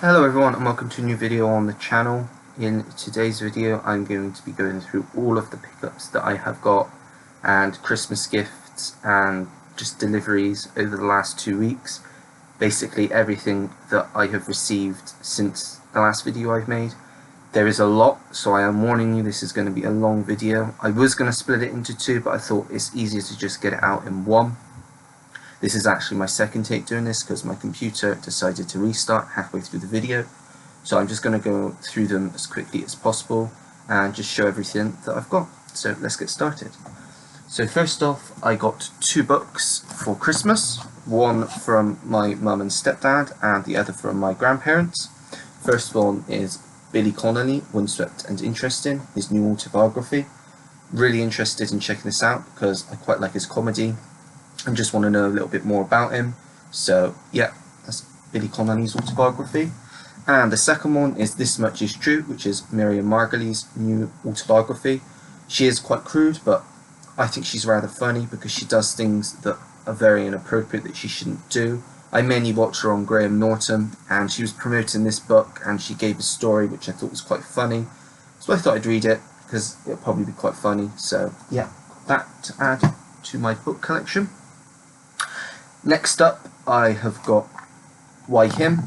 Hello everyone and welcome to a new video on the channel. In today's video I'm going to be going through all of the pickups that I have got and Christmas gifts and just deliveries over the last 2 weeks. Basically everything that I have received since the last video I've made. There is a lot, so I am warning you, this is going to be a long video. I was going to split it into two, but I thought it's easier to just get it out in one. This is actually my second take doing this because my computer decided to restart halfway through the video. So I'm just going to go through them as quickly as possible and just show everything that I've got. So let's get started. So first off, I got 2 books for Christmas. One from my mum and stepdad and the other from my grandparents. First one is Billy Connolly, Windswept and Interesting, his new autobiography. Really interested in checking this out because I quite like his comedy and just want to know a little bit more about him. So yeah, that's Billy Connolly's autobiography. And the second one is This Much Is True, which is Miriam Margolyes's new autobiography. She is quite crude, but I think she's rather funny because she does things that are very inappropriate that she shouldn't do. I mainly watch her on Graham Norton, and she was promoting this book and she gave a story which I thought was quite funny. So I thought I'd read it because it'll probably be quite funny. So yeah, that to add to my book collection. Next up, I have got Why Him,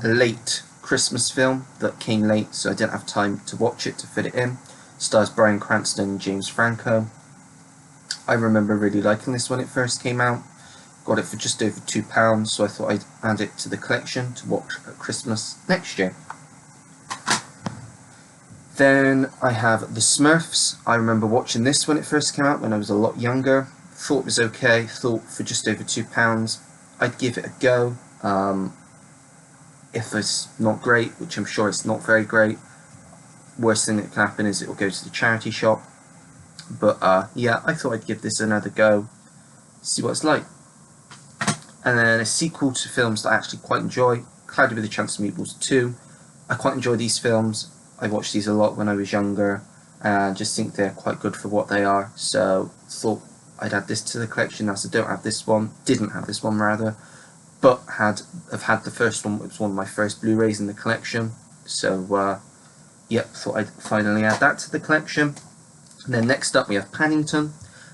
a late Christmas film that came late, so I didn't have time to watch it to fit it in. Stars Bryan Cranston and James Franco. I remember really liking this when it first came out. Got it for just over £2, so I thought I'd add it to the collection to watch at Christmas next year. Then I have The Smurfs. I remember watching this when it first came out when I was a lot younger. Thought it was okay, thought for just over £2 I'd give it a go. If it's not great, which I'm sure it's not very great, worst thing that can happen is it will go to the charity shop. But yeah, I thought I'd give this another go, see what it's like. And then a sequel to films that I actually quite enjoy, Cloudy with a Chance of Meatballs 2. I quite enjoy these films. I watched these a lot when I was younger and just think they're quite good for what they are, so thought I'd add this to the collection. As I don't have this one, didn't have this one rather, but have had the first one. It was one of my first Blu-rays in the collection. So yep, thought I'd finally add that to the collection. And then next up we have Paddington.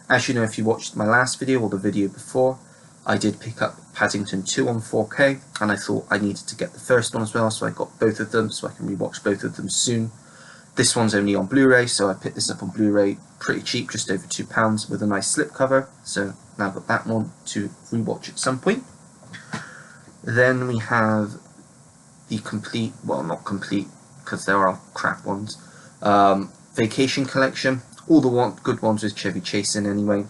As you know, if you watched my last video or the video before, I did pick up Paddington 2 on 4K, and I thought I needed to get the first one as well, so I got both of them so I can rewatch both of them soon. This one's only on Blu-ray, so I picked this up on Blu-ray pretty cheap, just over £2, with a nice slipcover. So now I've got that one to rewatch at some point. Then we have the complete, well not complete, because there are crap ones, Vacation collection. All the good ones with Chevy Chase in anyway,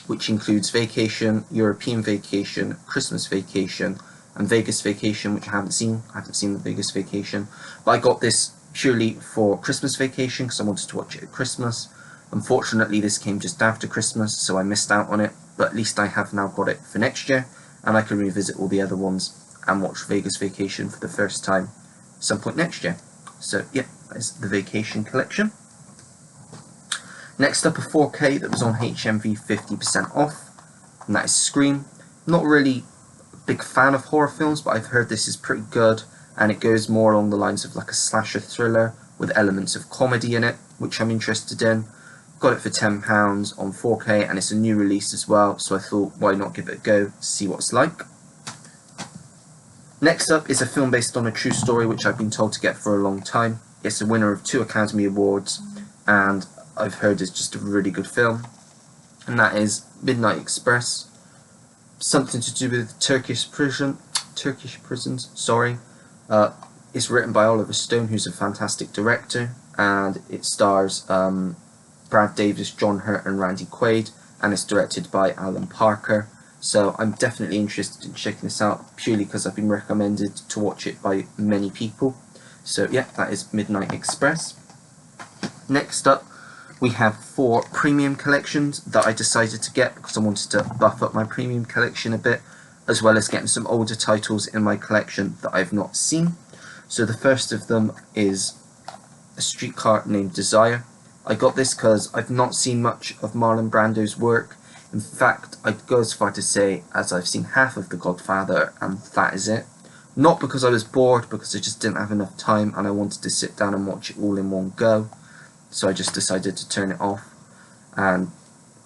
which includes Vacation, European Vacation, Christmas Vacation, and Vegas Vacation, which I haven't seen. I haven't seen the Vegas Vacation, but I got this purely for Christmas Vacation because I wanted to watch it at Christmas. Unfortunately, this came just after Christmas, so I missed out on it, but at least I have now got it for next year, and I can revisit all the other ones and watch Vegas Vacation for the first time some point next year. So yeah, that's the Vacation collection. Next up, a 4K that was on HMV 50% off, and that is Scream. Not really a big fan of horror films, but I've heard this is pretty good, and it goes more along the lines of like a slasher thriller with elements of comedy in it, which I'm interested in. Got it for £10 on 4K, and it's a new release as well, so I thought why not give it a go, see what it's like. Next up is a film based on a true story which I've been told to get for a long time. It's a winner of 2 Academy Awards, and I've heard it's just a really good film, and that is Midnight Express. Something to do with Turkish prisons. Sorry. It's written by Oliver Stone, who's a fantastic director, and it stars Brad Davis, John Hurt, and Randy Quaid, and it's directed by Alan Parker. So I'm definitely interested in checking this out purely because I've been recommended to watch it by many people. So yeah, that is Midnight Express. Next up, we have 4 premium collections that I decided to get because I wanted to buff up my premium collection a bit, as well as getting some older titles in my collection that I've not seen. So the first of them is A Streetcar Named Desire. I got this because I've not seen much of Marlon Brando's work. In fact, I'd go as far to say as I've seen half of The Godfather, and that is it. Not because I was bored, because I just didn't have enough time and I wanted to sit down and watch it all in one go. So I just decided to turn it off, and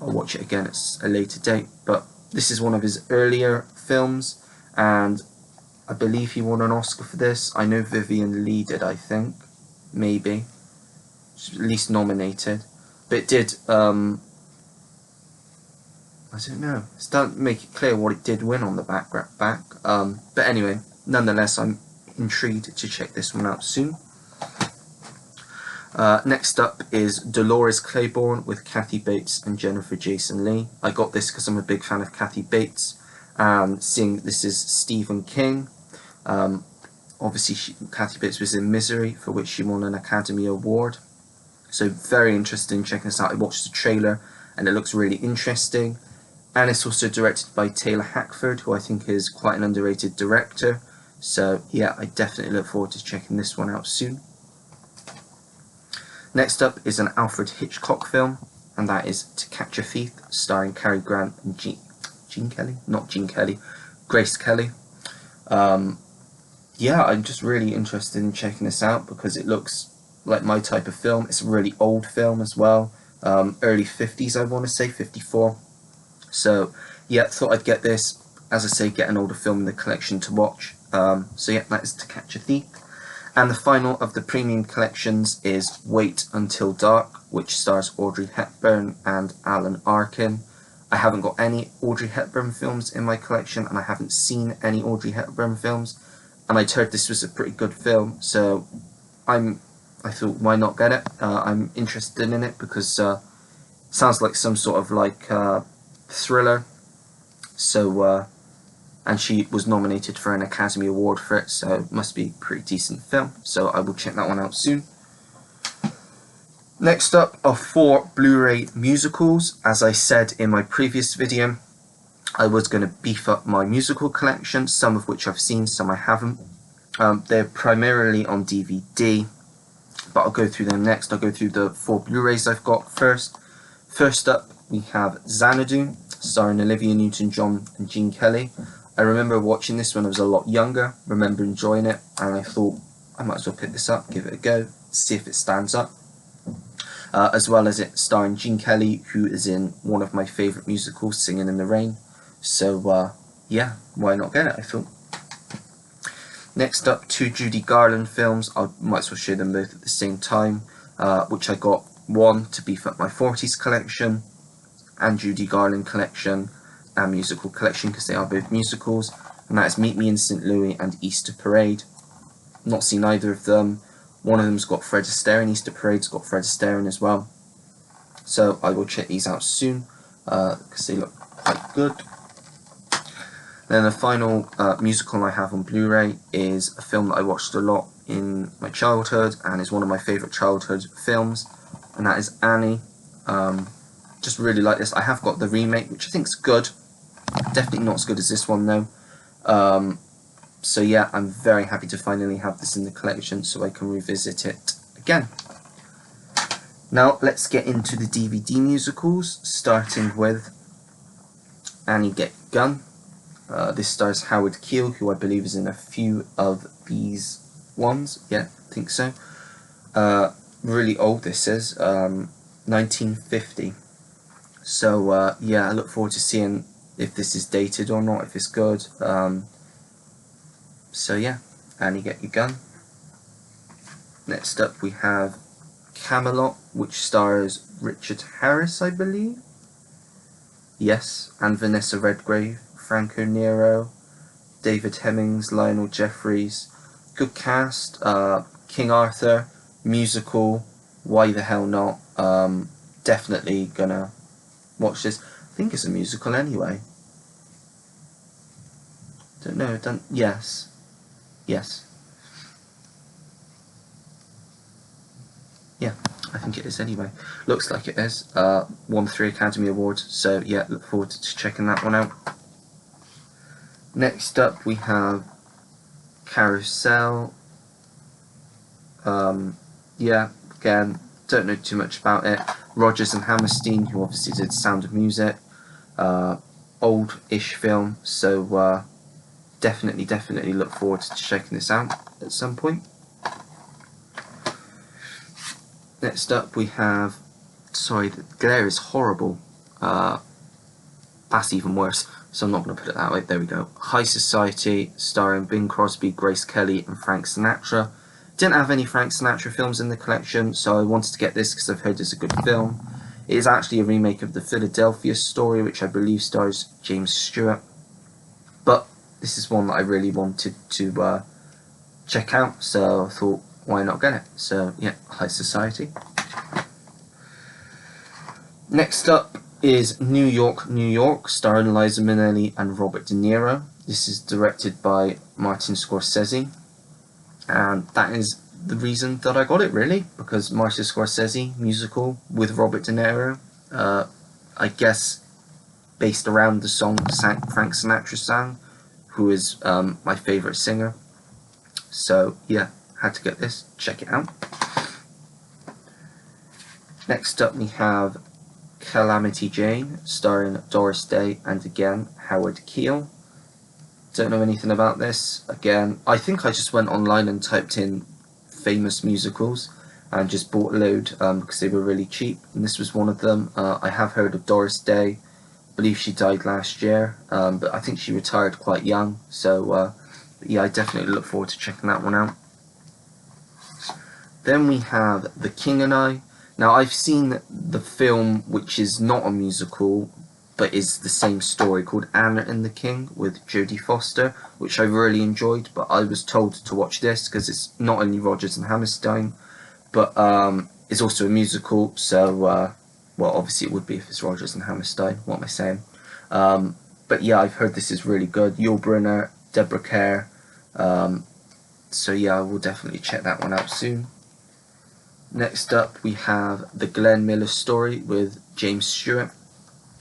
I'll watch it again at a later date. But this is one of his earlier films, and I believe he won an Oscar for this. I know Vivian Lee did, I think. Maybe. At least nominated. But it did, I don't know. It doesn't make it clear what it did win on the back. But anyway, nonetheless, I'm intrigued to check this one out soon. Next up is Dolores Claiborne with Kathy Bates and Jennifer Jason Leigh. I got this because I'm a big fan of Kathy Bates, and seeing this is Stephen King. Obviously, Kathy Bates was in Misery, for which she won an Academy Award. So very interesting checking this out. I watched the trailer and it looks really interesting. And it's also directed by Taylor Hackford, who I think is quite an underrated director. So yeah, I definitely look forward to checking this one out soon. Next up is an Alfred Hitchcock film, and that is To Catch a Thief, starring Cary Grant and Grace Kelly. Yeah, I'm just really interested in checking this out because it looks like my type of film. It's a really old film as well, early 50s I want to say, 54. So yeah, thought I'd get this, as I say, get an older film in the collection to watch. So yeah, that is To Catch a Thief. And the final of the premium collections is Wait Until Dark, which stars Audrey Hepburn and Alan Arkin. I haven't got any Audrey Hepburn films in my collection, and I haven't seen any Audrey Hepburn films, and I'd heard this was a pretty good film, so I thought, why not get it? I'm interested in it because it sounds like some sort of like thriller. So and she was nominated for an Academy Award for it, so it must be a pretty decent film. So I will check that one out soon. Next up are 4 Blu-ray musicals. As I said in my previous video, I was going to beef up my musical collection, some of which I've seen, some I haven't. They're primarily on DVD, but I'll go through them next. I'll go through the 4 Blu-rays I've got first. First up, we have Xanadu, starring Olivia Newton-John and Gene Kelly. I remember watching this when I was a lot younger, remember enjoying it, and I thought I might as well pick this up, give it a go, see if it stands up. As well as it starring Gene Kelly, who is in one of my favourite musicals, Singing in the Rain. So yeah, why not get it, I thought. Next up, 2 Judy Garland films. I might as well show them both at the same time, which I got, one to beef up my 40s collection, and Judy Garland collection, and musical collection, because they are both musicals, and that is Meet Me in St. Louis and Easter Parade. Not seen either of them. One of them's got Fred Astaire, and Easter Parade's got Fred Astaire in as well. So I will check these out soon, because they look quite good. Then the final musical I have on Blu-ray is a film that I watched a lot in my childhood, and is one of my favourite childhood films, and that is Annie. Just really like this. I have got the remake, which I think is good. Definitely not as good as this one though. So yeah, I'm very happy to finally have this in the collection so I can revisit it again. Now let's get into the DVD musicals, starting with Annie Get Gun. This stars Howard Keel, who I believe is in a few of these ones. Yeah, I think so. Really old this is, 1950. So yeah, I look forward to seeing if this is dated or not, if it's good. So yeah, Annie Get Your Gun. Next up we have Camelot, which stars Richard Harris, I believe. Yes, and Vanessa Redgrave, Franco Nero, David Hemmings, Lionel Jeffries. Good cast. King Arthur, musical, why the hell not? Definitely gonna watch this. I think it's a musical anyway. Don't know, yes. Yes. Yeah, I think it is anyway. Looks like it is. Won 3 Academy Awards, so yeah, look forward to checking that one out. Next up we have Carousel. Yeah, again, don't know too much about it. Rodgers and Hammerstein, who obviously did Sound of Music. Old-ish film, so definitely look forward to checking this out at some point. Next up we have, sorry, the glare is horrible, that's even worse, so I'm not going to put it that way. There we go. High Society, starring Bing Crosby, Grace Kelly and Frank Sinatra. Didn't have any Frank Sinatra films in the collection, so I wanted to get this because I've heard it's a good film. It is actually a remake of the Philadelphia Story, which I believe stars James Stewart, but this is one that I really wanted to check out, so I thought, why not get it? So yeah, High Society. Next up is New York, New York, starring Liza Minnelli and Robert De Niro. This is directed by Martin Scorsese, and that is the reason that I got it, really, because Martin Scorsese, musical with Robert De Niro, I guess based around the song Frank Sinatra sang, who is my favourite singer. So yeah, had to get this, check it out. Next up we have Calamity Jane, starring Doris Day and again Howard Keel. Don't know anything about this. Again, I think I just went online and typed in famous musicals and just bought a load because they were really cheap, and this was one of them. I have heard of Doris Day. I believe she died last year, but I think she retired quite young, so yeah, I definitely look forward to checking that one out. Then we have The King and I. Now, I've seen the film, which is not a musical, but is the same story, called Anna and the King, with Jodie Foster, which I really enjoyed, but I was told to watch this because it's not only Rodgers and Hammerstein, but it's also a musical, so, well, obviously it would be if it's Rodgers and Hammerstein, what am I saying? But yeah, I've heard this is really good. Yul Brynner, Deborah Kerr, so yeah, I will definitely check that one out soon. Next up we have The Glenn Miller Story with James Stewart.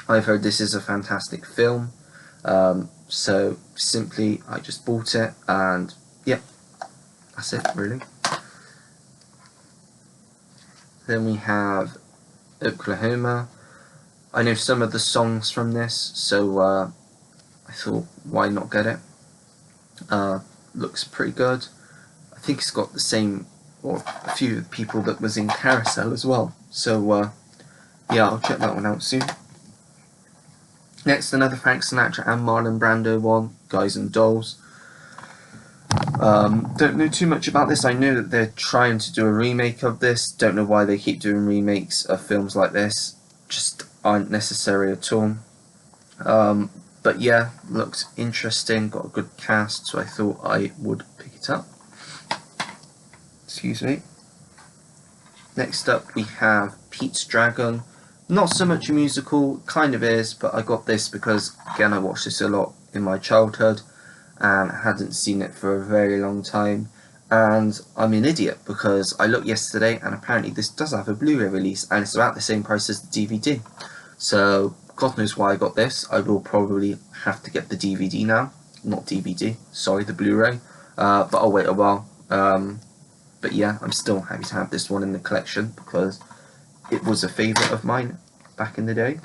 I've heard this is a fantastic film, so simply I just bought it, and yeah, that's it really. Then we have Oklahoma. I know some of the songs from this, so I thought, why not get it? Looks pretty good. I think it's got the same, or a few people that was in Carousel as well, so yeah, I'll check that one out soon. Next, another Frank Sinatra and Marlon Brando one, Guys and Dolls. Don't know too much about this. I know that they're trying to do a remake of this. Don't know why they keep doing remakes of films like this. Just aren't necessary at all. But yeah, looked interesting, got a good cast, so I thought I would pick it up. Excuse me. Next up we have Pete's Dragon. Not so much a musical, kind of is, but I got this because, again, I watched this a lot in my childhood and hadn't seen it for a very long time, and I'm an idiot because I looked yesterday and apparently this does have a Blu-ray release and it's about the same price as the DVD, so God knows why I got this. I will probably have to get the DVD now, not DVD, sorry, the Blu-ray, but I'll wait a while. But yeah, I'm still happy to have this one in the collection because it was a favourite of mine back in the day.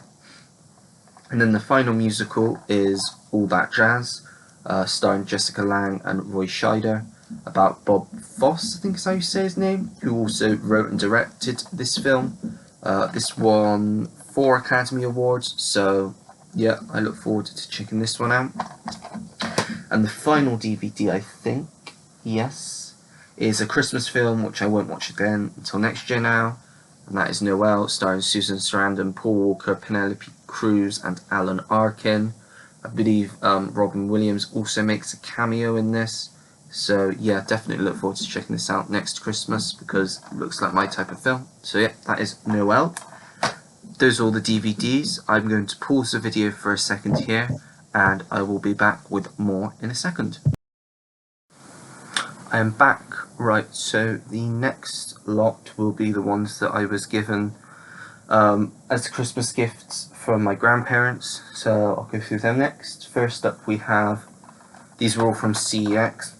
And then the final musical is All That Jazz, starring Jessica Lange and Roy Scheider, about Bob Fosse, I think is how you say his name, who also wrote and directed this film. This won 4 Academy Awards, so yeah, I look forward to checking this one out. And the final DVD, I think, yes, is a Christmas film, which I won't watch again until next year now, and that is Noel, starring Susan Sarandon, Paul Walker, Penelope Cruz and Alan Arkin. I believe Robin Williams also makes a cameo in this, so yeah, definitely look forward to checking this out next Christmas because it looks like my type of film. So yeah, that is Noel. Those are all the DVDs. I'm going to pause the video for a second here, and I will be back with more in a second. I am back. Right, so the next lot will be the ones that I was given as Christmas gifts from my grandparents, so I'll go through them next. First up we have, these are all from CEX,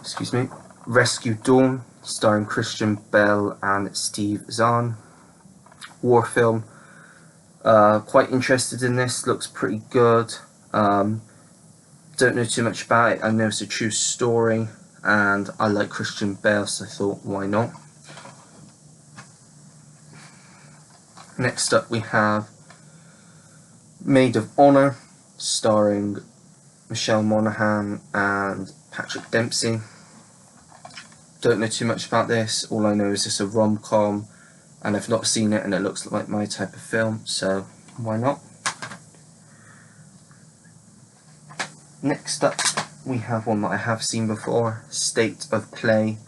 excuse me, Rescue Dawn, starring Christian Bale and Steve Zahn. War film. Quite interested in this, looks pretty good. Don't know too much about it. I know it's a true story, and I like Christian Bale, so I thought, why not? Next up we have Maid of Honor, starring Michelle Monahan and Patrick Dempsey. Don't know too much about this. All I know is it's a rom-com, and I've not seen it, and it looks like my type of film, so why not? Next up we have one that I have seen before, State of Play,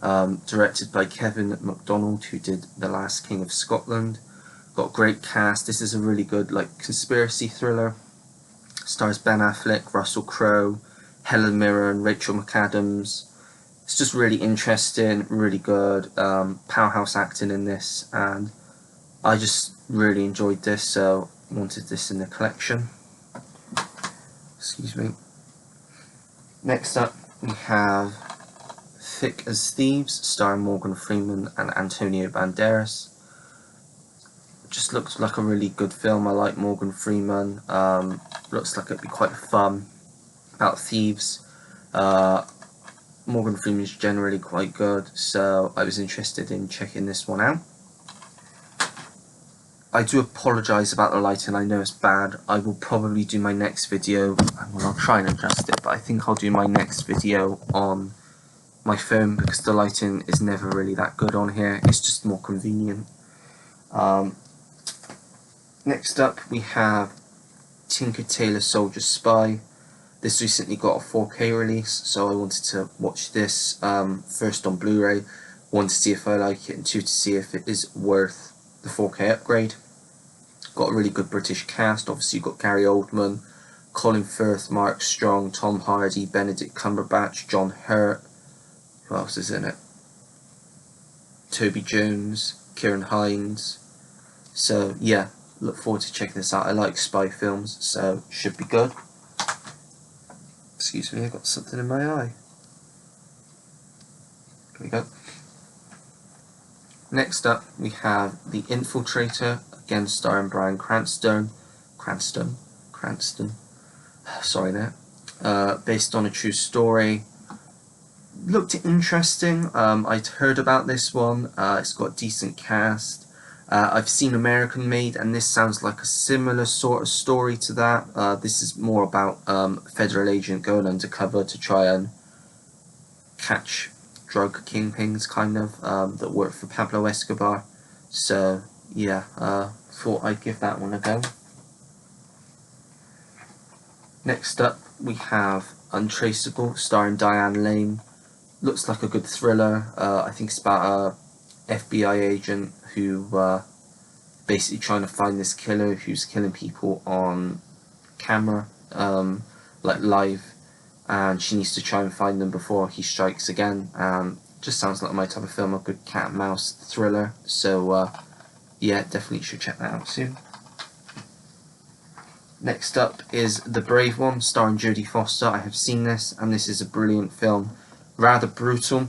directed by Kevin MacDonald, who did The Last King of Scotland. Got a great cast. This is a really good conspiracy thriller. Stars Ben Affleck, Russell Crowe, Helen Mirren, Rachel McAdams. It's just really interesting, really good, powerhouse acting in this, and I just really enjoyed this, so wanted this in the collection. Excuse me. Next up we have Thick as Thieves, starring Morgan Freeman and Antonio Banderas. Just looks like a really good film. I like Morgan Freeman. Looks like it'd be quite fun. About thieves. Morgan Freeman is generally quite good, so I was interested in checking this one out. I do apologise about the lighting, I know it's bad. I will probably do my next video, well, I'll try and adjust it, but I think I'll do my next video on my phone because the lighting is never really that good on here. It's just more convenient. Next up we have Tinker Tailor Soldier Spy. This recently got a 4K release, so I wanted to watch this first on Blu-ray, one to see if I like it, and two to see if it is worth the 4K upgrade. Got a really good British cast. Obviously you've got Gary Oldman, Colin Firth, Mark Strong, Tom Hardy, Benedict Cumberbatch, John Hurt. Who else is in it? Toby Jones, Kieran Hines. So yeah, look forward to checking this out. I like spy films, so should be good. Excuse me, I got something in my eye. There we go. Next up we have The Infiltrator, again starring Bryan Cranston. Sorry there. Based on a true story. Looked interesting. I'd heard about this one. It's got a decent cast. I've seen American Made, and this sounds like a similar sort of story to that. This is more about a federal agent going undercover to try and catch drug kingpins, kind of, that work for Pablo Escobar. So yeah, thought I'd give that one a go. Next up we have Untraceable, starring Diane Lane. Looks like a good thriller. I think it's about a FBI agent who basically trying to find this killer who's killing people on camera, like live, and she needs to try and find them before he strikes again. Just sounds like my type of film, a good cat and mouse thriller, so yeah, definitely should check that out soon. Next up is The Brave One, starring Jodie Foster. I have seen this, and this is a brilliant film. Rather brutal,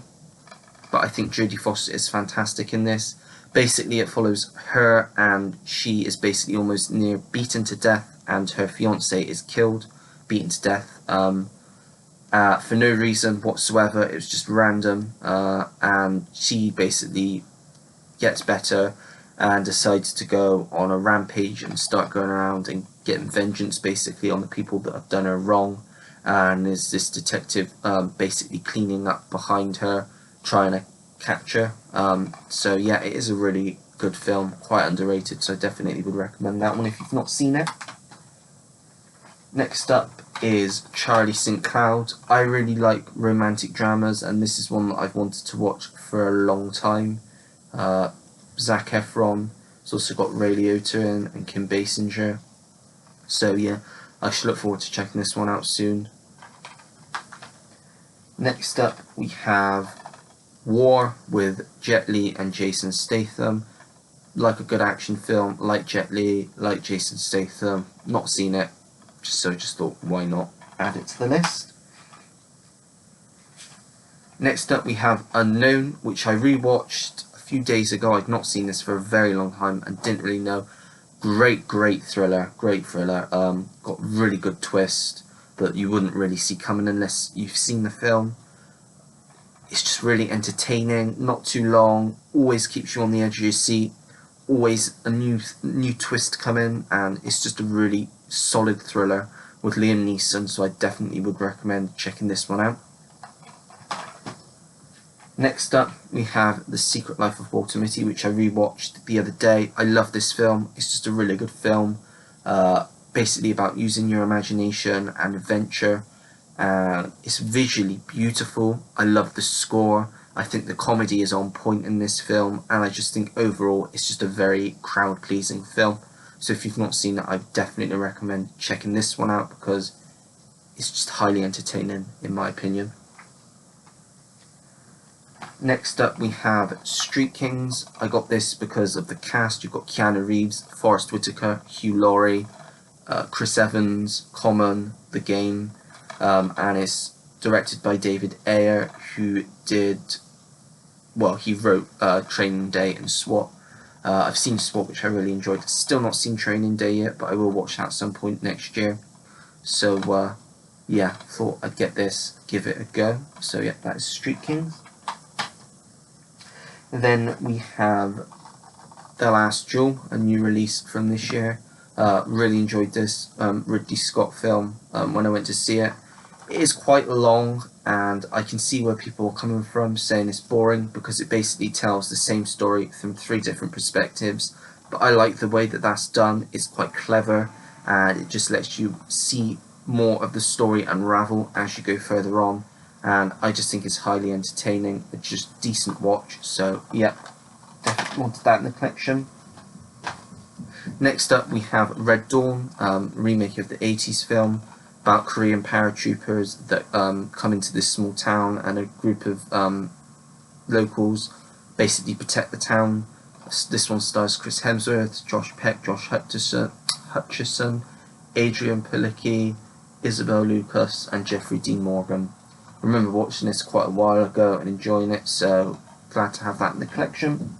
but I think Jodie Foster is fantastic in this. Basically it follows her, and she is basically almost near beaten to death, and her fiance is killed, beaten to death, for no reason whatsoever. It was just random, and she basically gets better and decides to go on a rampage and start going around and getting vengeance basically on the people that have done her wrong. And there's this detective basically cleaning up behind her, trying to catch her. So yeah, it is a really good film, quite underrated, so I definitely would recommend that one if you've not seen it. Next up is Charlie St. Cloud. I really like romantic dramas, and this is one that I've wanted to watch for a long time. Zac Efron. It's also got Ray Liotta in, and Kim Basinger. So yeah, I should look forward to checking this one out soon. Next up we have War with Jet Li and Jason Statham. Like a good action film, like Jet Li, like Jason Statham. Not seen it, just thought why not add it to the list. Next up we have Unknown, which I rewatched a few days ago. I'd not seen this for a very long time and didn't really know. Great thriller, Got really good twist. that you wouldn't really see coming unless you've seen the film. It's just really entertaining, not too long, always keeps you on the edge of your seat, always a new twist coming, and it's just a really solid thriller with Liam Neeson, so I definitely would recommend checking this one out. Next up, we have The Secret Life of Walter Mitty, which I rewatched the other day. I love this film. It's just a really good film, basically about using your imagination and adventure. It's visually beautiful. I love the score. I think the comedy is on point in this film, and I just think overall it's just a very crowd-pleasing film. So if you've not seen it, I definitely recommend checking this one out because it's just highly entertaining in my opinion. Next up we have Street Kings. I got this because of the cast. You've got Keanu Reeves, Forrest Whitaker, Hugh Laurie, Chris Evans, Common, The Game, and it's directed by David Ayer, who he wrote Training Day and SWAT. I've seen SWAT, which I really enjoyed. Still not seen Training Day yet, but I will watch that at some point next year. So yeah, thought I'd get this, give it a go. So yeah, that is Street Kings. Then we have The Last Duel, a new release from this year. Really enjoyed this Ridley Scott film when I went to see it. It is quite long, and I can see where people are coming from saying it's boring because it basically tells the same story from 3 different perspectives. But I like the way that that's done. It's quite clever, and it just lets you see more of the story unravel as you go further on. And I just think it's highly entertaining. It's just a decent watch. So yeah, definitely wanted that in the collection. Next up we have Red Dawn, remake of the 80s film about Korean paratroopers that come into this small town, and a group of locals basically protect the town. This one stars Chris Hemsworth, Josh Peck, Josh Hutcherson, Adrian Palicki, Isabel Lucas, and Jeffrey Dean Morgan. I remember watching this quite a while ago and enjoying it, so glad to have that in the collection.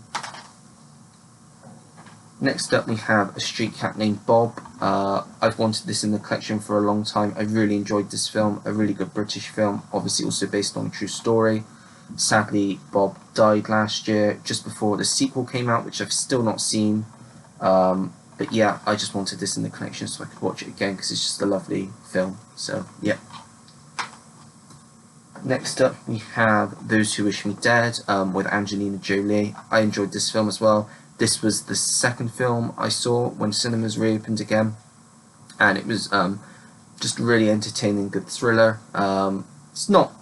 Next up we have A Street Cat Named Bob. I've wanted this in the collection for a long time. I really enjoyed this film, a really good British film, obviously also based on a true story. Sadly, Bob died last year, just before the sequel came out, which I've still not seen. But yeah, I just wanted this in the collection so I could watch it again because it's just a lovely film. So yeah. Next up we have Those Who Wish Me Dead with Angelina Jolie. I enjoyed this film as well. This was the second film I saw when cinemas reopened again, and it was just really entertaining, good thriller. It's not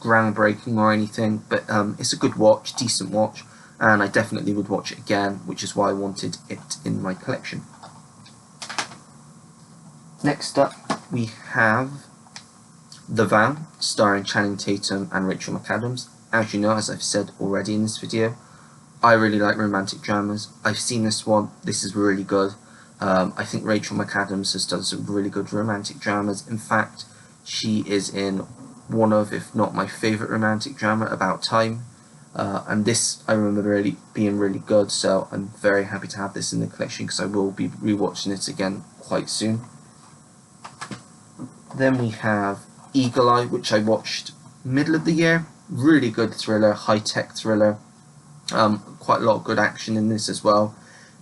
groundbreaking or anything, but it's a good watch, decent watch, and I definitely would watch it again, which is why I wanted it in my collection. Next up we have The Vow, starring Channing Tatum and Rachel McAdams. As you know, as I've said already in this video, I really like romantic dramas. I've seen this one. This is really good. I think Rachel McAdams has done some really good romantic dramas. In fact, she is in one of, if not my favourite romantic drama, About Time. And this I remember really being really good, so I'm very happy to have this in the collection because I will be rewatching it again quite soon. Then we have Eagle Eye, which I watched middle of the year. Really good thriller, high-tech thriller. Quite a lot of good action in this as well.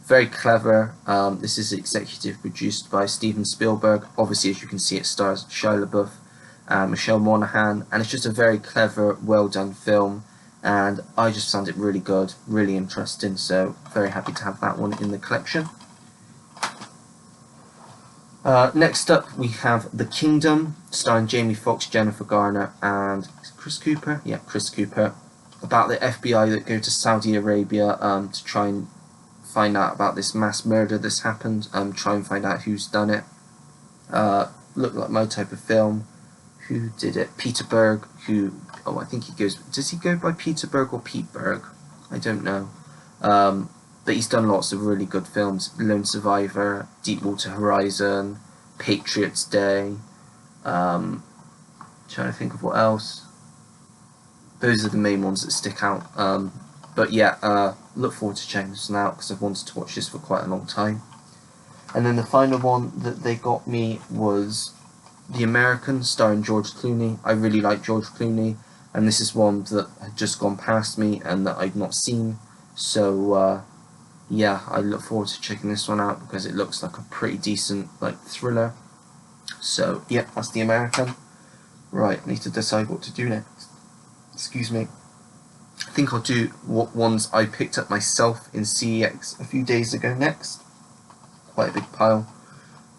Very clever. This is executive produced by Steven Spielberg. Obviously, as you can see, it stars Shia LaBeouf, Michelle Monahan, and it's just a very clever, well done film, and I just found it really good, really interesting, so very happy to have that one in the collection. Next up we have The Kingdom, starring Jamie Foxx, Jennifer Garner, and Chris Cooper. Yeah, Chris Cooper. About the FBI that go to Saudi Arabia to try and find out about this mass murder that's happened, try and find out who's done it. Looked like my type of film. Who did it? Peter Berg, I think he goes, does he go by Peter Berg or Pete Berg? I don't know. But he's done lots of really good films. Lone Survivor, Deepwater Horizon, Patriots Day, trying to think of what else. Those are the main ones that stick out. But yeah, look forward to checking this one out because I've wanted to watch this for quite a long time. And then the final one that they got me was The American, starring George Clooney. I really like George Clooney, and this is one that had just gone past me and that I'd not seen. So yeah, I look forward to checking this one out because it looks like a pretty decent thriller. So yeah, that's The American. Right, I need to decide what to do next. Excuse me. I think I'll do what ones I picked up myself in CEX a few days ago next. Quite a big pile.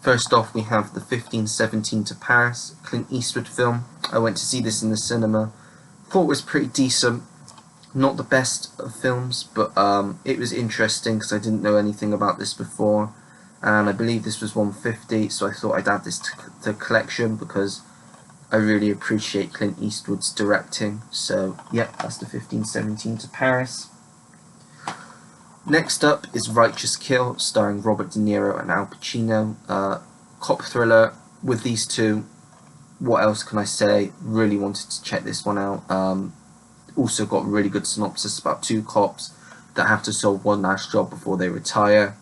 First off, we have the 1517 to Paris, Clint Eastwood film. I went to see this in the cinema. Thought it was pretty decent. Not the best of films, but it was interesting because I didn't know anything about this before. And I believe this was $150, so I thought I'd add this to the collection because I really appreciate Clint Eastwood's directing. So yeah, that's the 1517 to Paris. Next up is Righteous Kill, starring Robert De Niro and Al Pacino. Cop thriller with these two. What else can I say? Really wanted to check this one out. Also got a really good synopsis about two cops that have to solve one last job before they retire.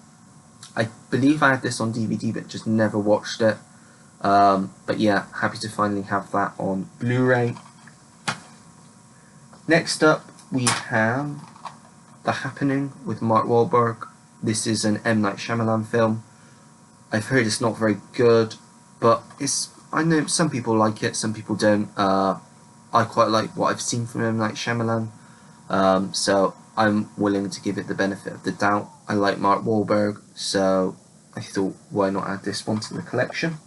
I believe I had this on DVD but just never watched it. But yeah, happy to finally have that on Blu-ray. Next up we have The Happening with Mark Wahlberg. This is an M. Night Shyamalan film. I've heard it's not very good, but I know some people like it, some people don't. I quite like what I've seen from M. Night Shyamalan, so I'm willing to give it the benefit of the doubt. I like Mark Wahlberg, so I thought, why not add this one to the collection?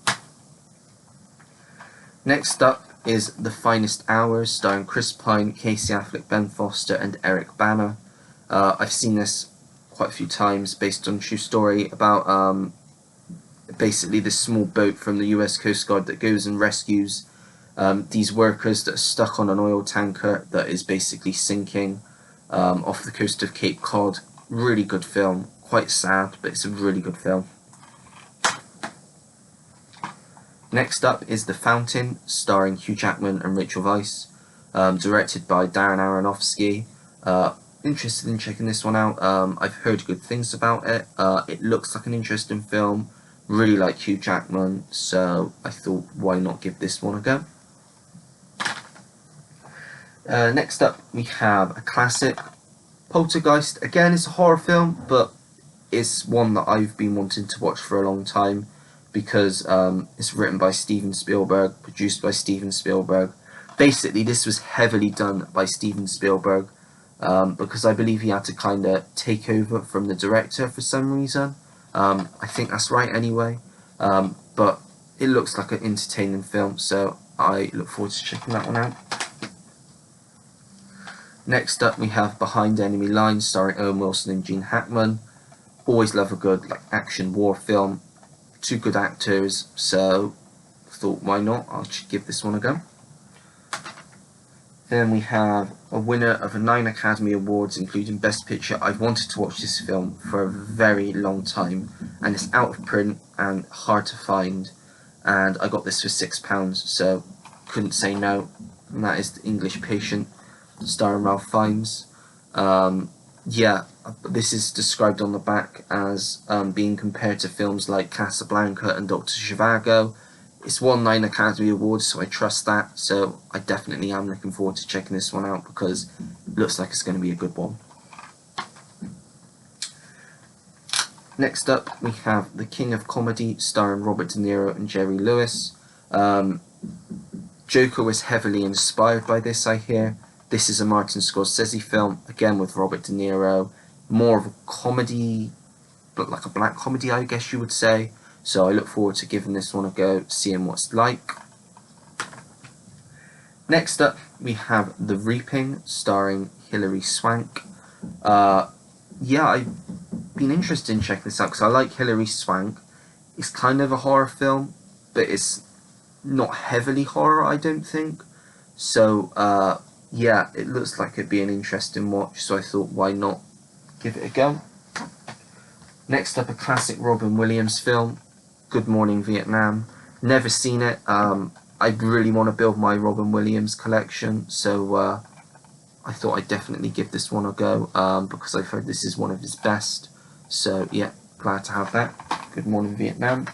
Next up is The Finest Hours, starring Chris Pine, Casey Affleck, Ben Foster, and Eric Bana. I've seen this quite a few times, based on a true story about basically this small boat from the US Coast Guard that goes and rescues these workers that are stuck on an oil tanker that is basically sinking off the coast of Cape Cod. Really good film, quite sad, but it's a really good film. Next up is The Fountain, starring Hugh Jackman and Rachel Weisz, directed by Darren Aronofsky. Interested in checking this one out. I've heard good things about it. It looks like an interesting film. Really like Hugh Jackman, so I thought, why not give this one a go? Next up we have a classic, Poltergeist. Again, it's a horror film, but it's one that I've been wanting to watch for a long time because it's written by Steven Spielberg, produced by Steven Spielberg. Basically, this was heavily done by Steven Spielberg because I believe he had to kind of take over from the director for some reason. I think that's right anyway, but it looks like an entertaining film, so I look forward to checking that one out. Next up we have Behind Enemy Lines, starring Owen Wilson and Gene Hackman. Always love a good action war film. Two good actors, so thought, why not? I'll give this one a go. Then we have a winner of 9 Academy Awards, including Best Picture. I've wanted to watch this film for a very long time, and it's out of print and hard to find, and I got this for £6, so couldn't say no, and that is The English Patient, starring Ralph Fiennes. Yeah, this is described on the back as being compared to films like Casablanca and Dr. Zhivago. It's won 9 Academy Awards, so I trust that, so I definitely am looking forward to checking this one out because it looks like it's going to be a good one. Next up, we have The King of Comedy, starring Robert De Niro and Jerry Lewis. Joker was heavily inspired by this, I hear. This is a Martin Scorsese film, again with Robert De Niro. More of a comedy, but like a black comedy, I guess you would say. So I look forward to giving this one a go, seeing what it's like. Next up, we have The Reaping, starring Hilary Swank. Yeah, I've been interested in checking this out because I like Hilary Swank. It's kind of a horror film, but it's not heavily horror, I don't think. So, yeah, it looks like it'd be an interesting watch, so I thought, why not give it a go. Next up, a classic Robin Williams film, Good Morning Vietnam. Never seen it. I really want to build my Robin Williams collection, so I thought I'd definitely give this one a go because I've heard this is one of his best. So yeah, glad to have that. Good Morning Vietnam.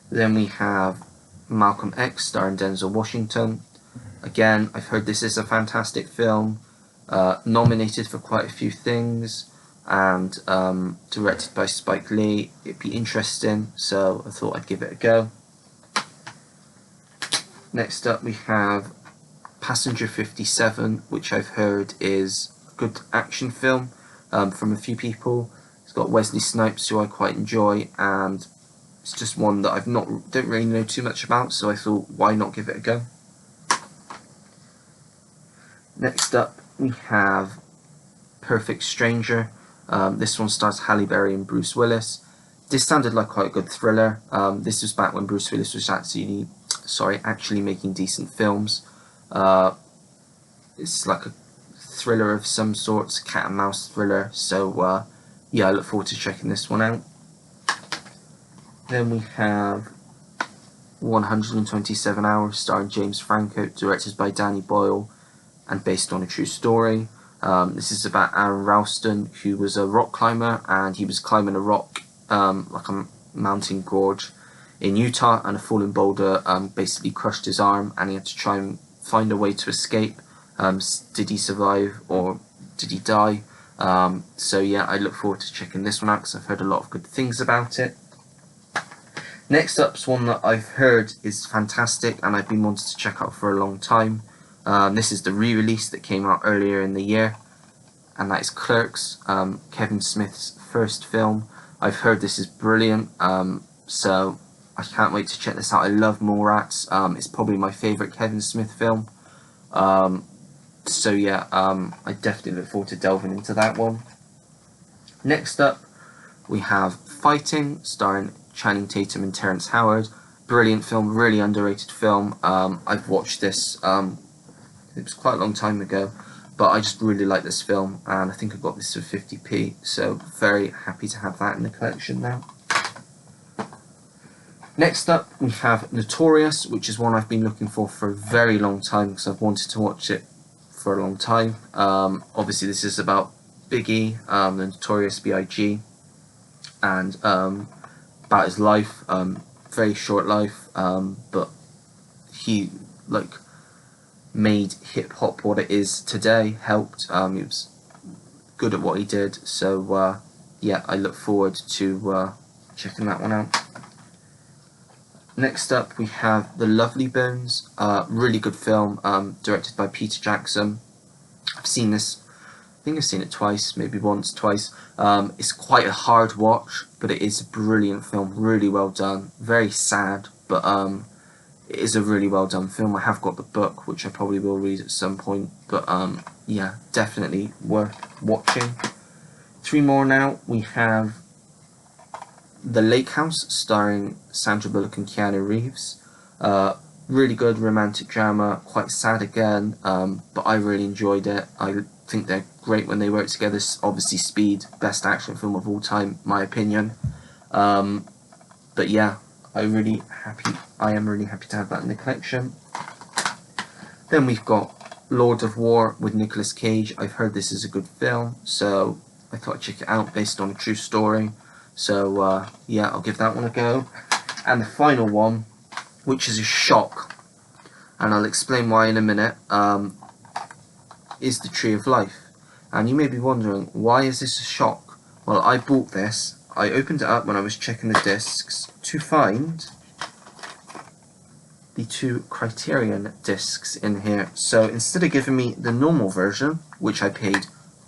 Then we have Malcolm X starring Denzel Washington. Again, I've heard this is a fantastic film, nominated for quite a few things, and directed by Spike Lee. It'd be interesting, so I thought I'd give it a go. Next up we have Passenger 57, which I've heard is a good action film from a few people. It's got Wesley Snipes, who I quite enjoy, and it's just one that don't really know too much about, so I thought, why not give it a go? Next up we have Perfect Stranger. This one stars Halle Berry and Bruce Willis. This sounded like quite a good thriller. This was back when Bruce Willis was actually making decent films. It's like a thriller of some sorts, cat and mouse thriller, so yeah, I look forward to checking this one out. Then we have 127 Hours starring James Franco, directed by Danny Boyle and based on a true story. This is about Aaron Ralston, who was a rock climber, and he was climbing a rock, like a mountain gorge in Utah, and a falling boulder basically crushed his arm, and he had to try and find a way to escape. Did he survive or did he die? So yeah, I look forward to checking this one out because I've heard a lot of good things about it. Next up's one that I've heard is fantastic and I've been wanting to check out for a long time. This is the re-release that came out earlier in the year, and that is Clerks, Kevin Smith's first film. I've heard this is brilliant, so I can't wait to check this out. I love Mallrats. It's probably my favourite Kevin Smith film. So yeah, I definitely look forward to delving into that one. Next up, we have Fighting, starring Channing Tatum and Terrence Howard. Brilliant film, really underrated film. I've watched this, it was quite a long time ago, but I just really like this film, and I think I got this for 50p, so very happy to have that in the collection now. Next up, we have Notorious, which is one I've been looking for a very long time because I've wanted to watch it for a long time. Obviously, this is about Biggie, the Notorious B.I.G., and about his life, very short life, but he made hip hop what it is today. Helped. He was good at what he did. So yeah, I look forward to checking that one out. Next up, we have The Lovely Bones. Really good film, directed by Peter Jackson. I've seen this. I think I've seen it twice, maybe once, twice. It's quite a hard watch, but it is a brilliant film. Really well done. Very sad, but it is a really well done film. I have got the book, which I probably will read at some point, but yeah, definitely worth watching. Three more now. We have The Lake House, starring Sandra Bullock and Keanu Reeves. Really good romantic drama, quite sad again, but I really enjoyed it. I think they're great when they work together. Obviously Speed, best action film of all time, my opinion. But yeah, I am really happy to have that in the collection. Then we've got Lord of War with Nicolas Cage. I've heard this is a good film, so I thought I'd check it out, based on a true story. So yeah, I'll give that one a go. And the final one, which is a shock, and I'll explain why in a minute, is The Tree of Life. And you may be wondering, why is this a shock? Well, I bought this, I opened it up when I was checking the discs to find the two Criterion discs in here. So instead of giving me the normal version, which I paid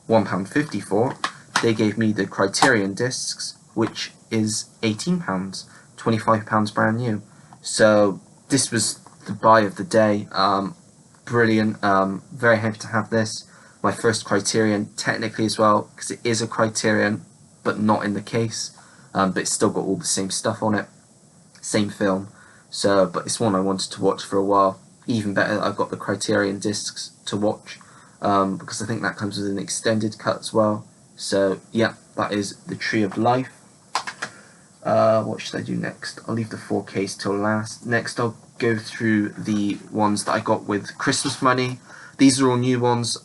£1.50 for, they gave me the Criterion discs, which is £18, £25 brand new. So this was the buy of the day. Brilliant. Very happy to have this. My first Criterion, technically as well, because it is a Criterion, but not in the case. But it's still got all the same stuff on it, same film. So, but it's one I wanted to watch for a while. Even better, I've got the Criterion discs to watch, because I think that comes with an extended cut as well. So yeah, that is The Tree of Life. What should I do next? I'll leave the 4Ks till last. Next, I'll go through the ones that I got with Christmas money. These are all new ones,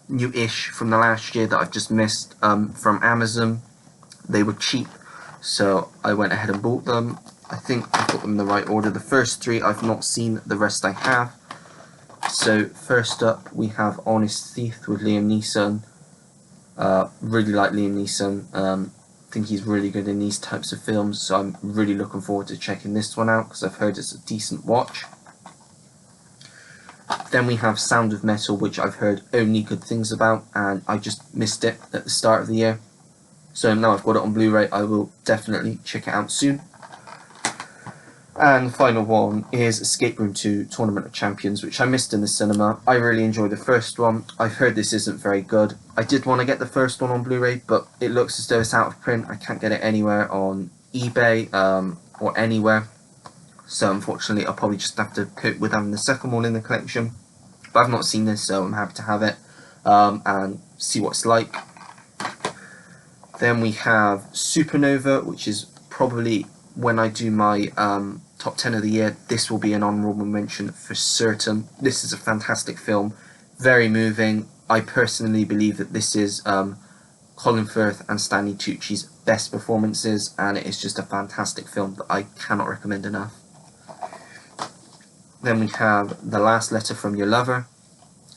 new-ish from the last year that I've just missed, from Amazon. They were cheap, so I went ahead and bought them. I think I've got them in the right order. The first 3 I've not seen, the rest I have. So first up we have Honest Thief with Liam Neeson. Really like Liam Neeson. Think he's really good in these types of films, so I'm really looking forward to checking this one out because I've heard it's a decent watch. Then we have Sound of Metal, which I've heard only good things about, and I just missed it at the start of the year. So now I've got it on Blu-ray, I will definitely check it out soon. And the final one is Escape Room 2 Tournament of Champions, which I missed in the cinema. I really enjoyed the first one. I've heard this isn't very good. I did want to get the first one on Blu-ray, but it looks as though it's out of print. I can't get it anywhere on eBay or anywhere. So unfortunately, I'll probably just have to cope with having the second one in the collection. But I've not seen this, so I'm happy to have it and see what it's like. Then we have Supernova, which is probably, when I do my top 10 of the year, this will be an honourable mention for certain. This is a fantastic film, very moving. I personally believe that this is Colin Firth and Stanley Tucci's best performances, and it is just a fantastic film that I cannot recommend enough. Then we have The Last Letter from Your Lover,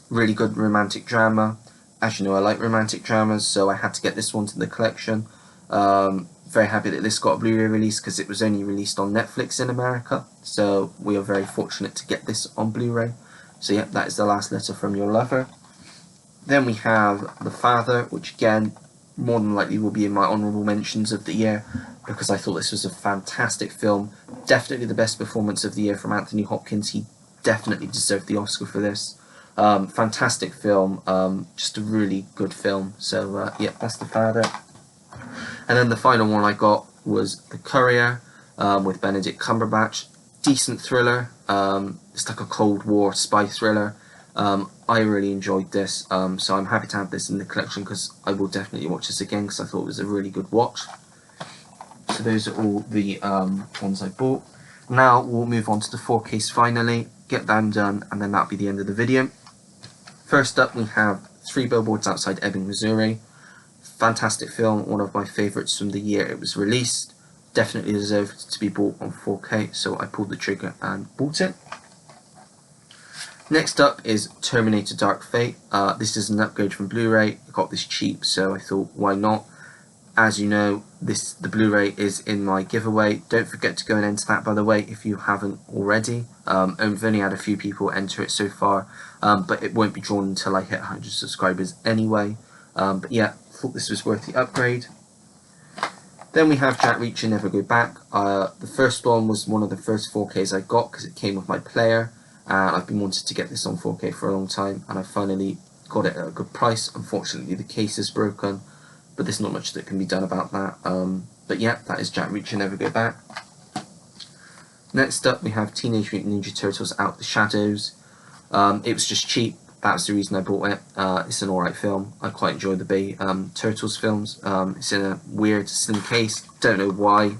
really good romantic drama. As you know, I like romantic dramas, so I had to get this one to the collection. Very happy that this got a Blu-ray release because it was only released on Netflix in America, so we are very fortunate to get this on Blu-ray. So yeah, that is The Last Letter from Your Lover. Then we have The Father, which again more than likely will be in my honourable mentions of the year because I thought this was a fantastic film. Definitely the best performance of the year from Anthony Hopkins. He definitely deserved the Oscar for this. Fantastic film, just a really good film. So yeah, that's The Father. And then the final one I got was The Courier with Benedict Cumberbatch. Decent thriller. It's like a Cold War spy thriller. I really enjoyed this, so I'm happy to have this in the collection because I will definitely watch this again because I thought it was a really good watch. So those are all the ones I bought. Now we'll move on to the 4Ks finally, get them done, and then that'll be the end of the video. First up we have 3 Billboards Outside Ebbing, Missouri. Fantastic film, one of my favourites from the year it was released. Definitely deserved to be bought on 4K, so I pulled the trigger and bought it. Next up is Terminator Dark Fate. This is an upgrade from Blu-ray. I got this cheap, so I thought, why not? As you know, the Blu-ray is in my giveaway. Don't forget to go and enter that, by the way, if you haven't already. I've only had a few people enter it so far, but it won't be drawn until I hit 100 subscribers anyway. But yeah, thought this was worth the upgrade. Then we have Jack Reacher Never Go Back. The first one was one of the first 4Ks I got because it came with my player. I've been wanting to get this on 4K for a long time, and I finally got it at a good price. Unfortunately, the case is broken, but there's not much that can be done about that. But yeah, that is Jack Reacher Never Go Back. Next up, we have Teenage Mutant Ninja Turtles Out the Shadows. It was just cheap. That's the reason I bought it. It's an alright film. I quite enjoy the Bay Turtles films. It's in a weird slim case. Don't know why.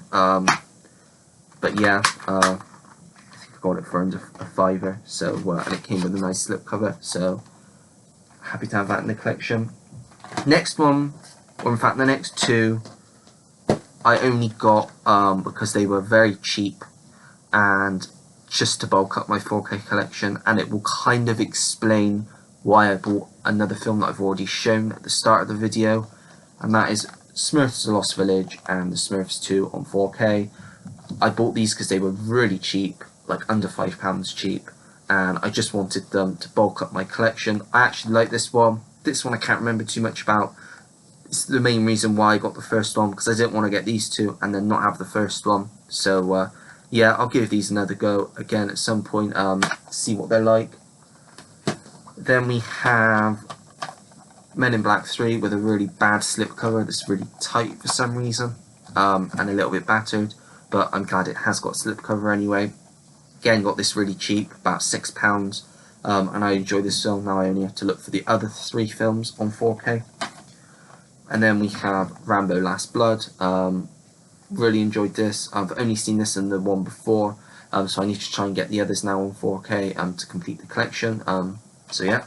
But yeah, I think I got it for under a £5. So and it came with a nice slipcover. So happy to have that in the collection. Next one, or in fact the next 2, I only got because they were very cheap and just to bulk up my 4K collection, and it will kind of explain why I bought another film that I've already shown at the start of the video, and that is Smurfs The Lost Village and The Smurfs 2 on 4K. I bought these because they were really cheap, like under £5 cheap, and I just wanted them to bulk up my collection. I actually like this one. This one I can't remember too much about. It's the main reason why I got the first one, because I didn't want to get these 2 and then not have the first one. So yeah, I'll give these another go again at some point, see what they're like. Then we have Men in Black 3 with a really bad slipcover that's really tight for some reason, and a little bit battered, but I'm glad it has got slipcover anyway. Again, got this really cheap, about £6, and I enjoy this film. Now I only have to look for the other 3 films on 4K. And then we have Rambo Last Blood. Really enjoyed this. I've only seen this in the one before, so I need to try and get the others now on 4K to complete the collection. So yeah.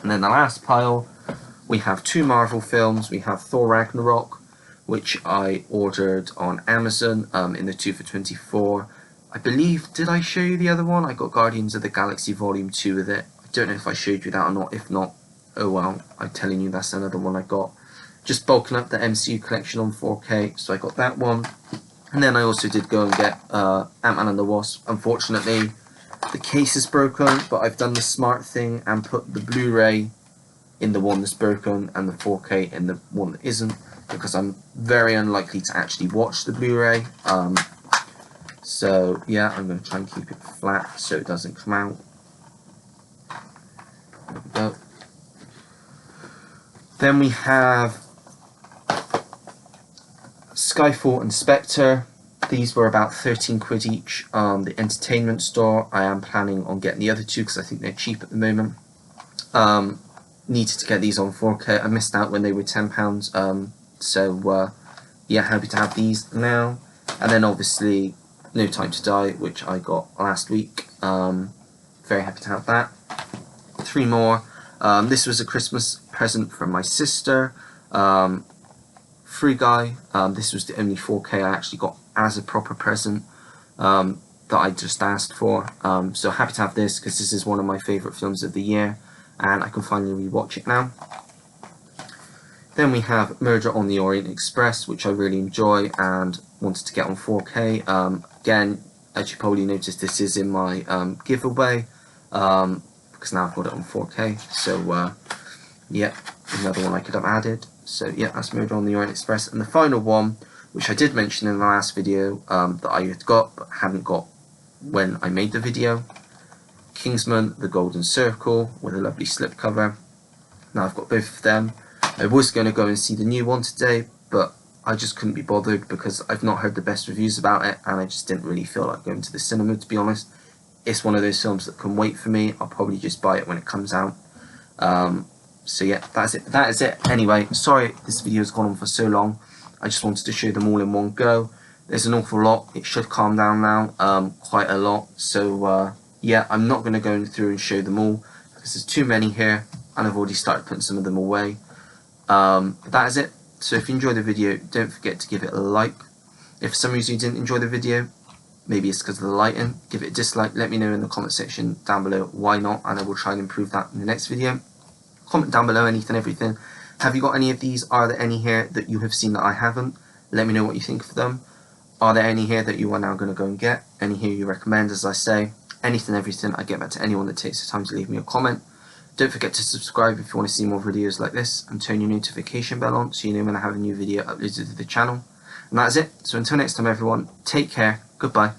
And then the last pile, we have 2 Marvel films. We have Thor Ragnarok, which I ordered on Amazon in the 2 for $24. I believe, did I show you the other one? I got Guardians of the Galaxy Volume 2 with it. I don't know if I showed you that or not. If not, oh well, I'm telling you that's another one I got. Just bulking up the MCU collection on 4K, so I got that one. And then I also did go and get Ant-Man and the Wasp. Unfortunately, the case is broken, but I've done the smart thing and put the Blu-ray in the one that's broken and the 4K in the one that isn't, because I'm very unlikely to actually watch the Blu-ray. So yeah, I'm going to try and keep it flat so it doesn't come out. There we go. Then we have Skyfall Inspector. These were about 13 quid each on the entertainment store. I am planning on getting the other two because I think they're cheap at the moment. Needed to get these on 4K. I missed out when they were £10. So yeah, happy to have these now. And then obviously No Time to Die, which I got last week. Very happy to have that. 3 more. This was a Christmas present from my sister. Free Guy. This was the only 4K I actually got as a proper present that I just asked for. So happy to have this because this is one of my favourite films of the year, and I can finally rewatch it now. Then we have Murder on the Orient Express, which I really enjoy and wanted to get on 4K. Again, as you probably noticed, this is in my giveaway because now I've got it on 4K. So yeah, another one I could have added. So yeah, that's Murder on the Orient Express. And the final one, which I did mention in the last video that I had got but hadn't got when I made the video, Kingsman: The Golden Circle, with a lovely slipcover. Now I've got both of them. I was going to go and see the new one today, but I just couldn't be bothered because I've not heard the best reviews about it, and I just didn't really feel like going to the cinema, to be honest. It's one of those films that can wait for me. I'll probably just buy it when it comes out. So yeah, that's it. That is it. Anyway, sorry this video has gone on for so long. I just wanted to show them all in one go. There's an awful lot. It should calm down now, quite a lot. So yeah, I'm not going to go through and show them all because there's too many here, and I've already started putting some of them away. That is it. So if you enjoyed the video, don't forget to give it a like. If for some reason you didn't enjoy the video, maybe it's because of the lighting, give it a dislike. Let me know in the comment section down below why not, and I will try and improve that in the next video. Comment down below anything, everything. Have you got any of these? Are there any here that you have seen that I haven't? Let me know what you think of them. Are there any here that you are now going to go and get? Any here you recommend, as I say? Anything, everything. I get back to anyone that takes the time to leave me a comment. Don't forget to subscribe if you want to see more videos like this, and turn your notification bell on so you know when I have a new video uploaded to the channel. And that's it. So until next time everyone, take care, goodbye.